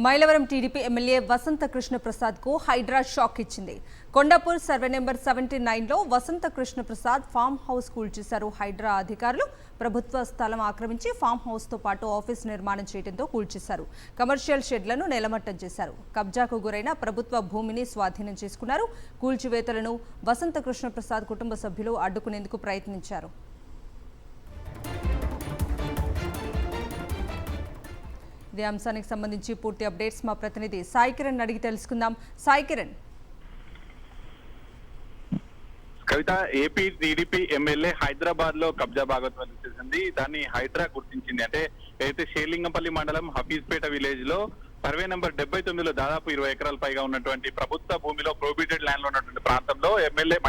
Mylavaram TDP MLA వసంత కృష్ణ ప్రసాద్ కు Hydraa shock ఇచ్చింది. Kondapur survey number 79లో వసంత Krishna Prasad farm house కూల్చేశారు. Hydraa అధికారులు ప్రభుత్వ స్థలం ఆక్రమించి ఫామ్ హౌస్ తో పాటు ఆఫీస్ నిర్మాణం చేయడంతో కూల్చేశారు. కమర్షియల్ షెడ్లను నేలమట్టం చేశారు. కబ్జాకు గురైన ప్రభుత్వ భూమిని స్వాధీనం చేసుకున్నారు. కూల్చివేతలను వసంత కృష్ణ ప్రసాద్ కుటుంబ సభ్యులు అడ్డుకునేందుకు ప్రయత్నించారు. ఇదే అంశానికి సంబంధించి పూర్తి అప్డేట్స్ మా ప్రతినిధి సాయి కిరణ్ అడిగి తెలుసుకుందాం. సాయి కిరణ్. కవిత, ఏపీ టీడీపీ ఎమ్మెల్యే హైదరాబాద్ లో కబ్జా భాగోత్వం చేసింది. దాన్ని హైడ్రా గుర్తించింది. అంటే ఏదైతే షేర్లింగంపల్లి మండలం హఫీజ్పేట విలేజ్ లో సర్వే నెంబర్ 79లో దాదాపు 20 ఎకరాల పైగా ఉన్నటువంటి ప్రభుత్వ భూమిలో ప్రొహిబిటెడ్ ల్యాండ్ లో ఉన్నటువంటి ప్రాంతంలో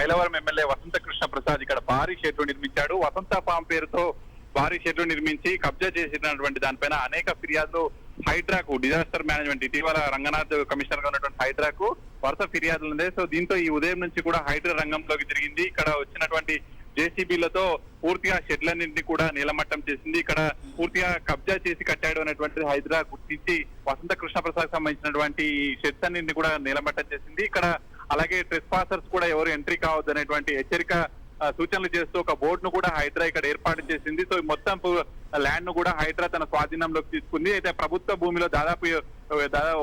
మైలవరం ఎమ్మెల్యే వసంత కృష్ణ ప్రసాద్ ఇక్కడ భారీ షెడ్లు నిర్మించాడు. వసంత ఫామ్ పేరుతో భారీ షెడ్లు నిర్మించి కబ్జా చేసినటువంటి దానిపైన అనేక ఫిర్యాదులు హైడ్రాకు, డిజాస్టర్ మేనేజ్మెంట్ ఇటీవల రంగనాథ్ కమిషనర్ గా ఉన్నటువంటి హైడ్రాకు వరుస ఫిర్యాదులు ఉన్నాయి. సో దీంతో ఈ ఉదయం నుంచి కూడా హైడ్రా రంగంలోకి తిరిగింది. ఇక్కడ వచ్చినటువంటి జేసీబీలతో పూర్తిగా షెడ్లన్నింటినీ కూడా నీలమట్టం చేసింది. ఇక్కడ పూర్తిగా కబ్జా చేసి కట్టాడు అనేటువంటి హైడ్రా గుర్తించి వసంత కృష్ణ ప్రసాద్ సంబంధించినటువంటి షెడ్స్ అన్నింటినీ కూడా నీలమట్టం చేసింది. ఇక్కడ అలాగే ట్రెస్ పాసర్స్ కూడా ఎవరు ఎంట్రీ కావద్దు అనేటువంటి హెచ్చరిక సూచనలు చేస్తూ ఒక బోర్డు ను కూడా హైడ్రా ఇక్కడ ఏర్పాటు చేసింది. సో మొత్తం ల్యాండ్ ను కూడా హైడ్రా తన స్వాధీనంలోకి తీసుకుంది. అయితే ప్రభుత్వ భూమిలో దాదాపు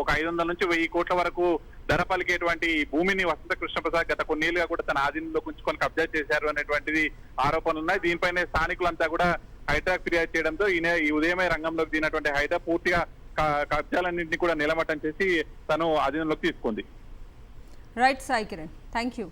ఒక 500 నుంచి 1000 కోట్ల వరకు ధర పలికేటువంటి భూమిని వసంత కృష్ణ ప్రసాద్ గత కొన్నేళ్లుగా కూడా తన ఆధీనంలోకి ఉంచుకొని కబ్జా చేశారు అనేటువంటిది ఆరోపణలు ఉన్నాయి. దీనిపైనే స్థానికులంతా కూడా హైడ్రా ఫిర్యాదు చేయడంతో ఈ ఉదయమే రంగంలోకి దిగినటువంటి హైడ్రా పూర్తిగా కబ్జాలన్నింటినీ కూడా నిలమట్టం చేసి తను ఆధీనంలోకి తీసుకుంది. Right Sai Kiran, thank you.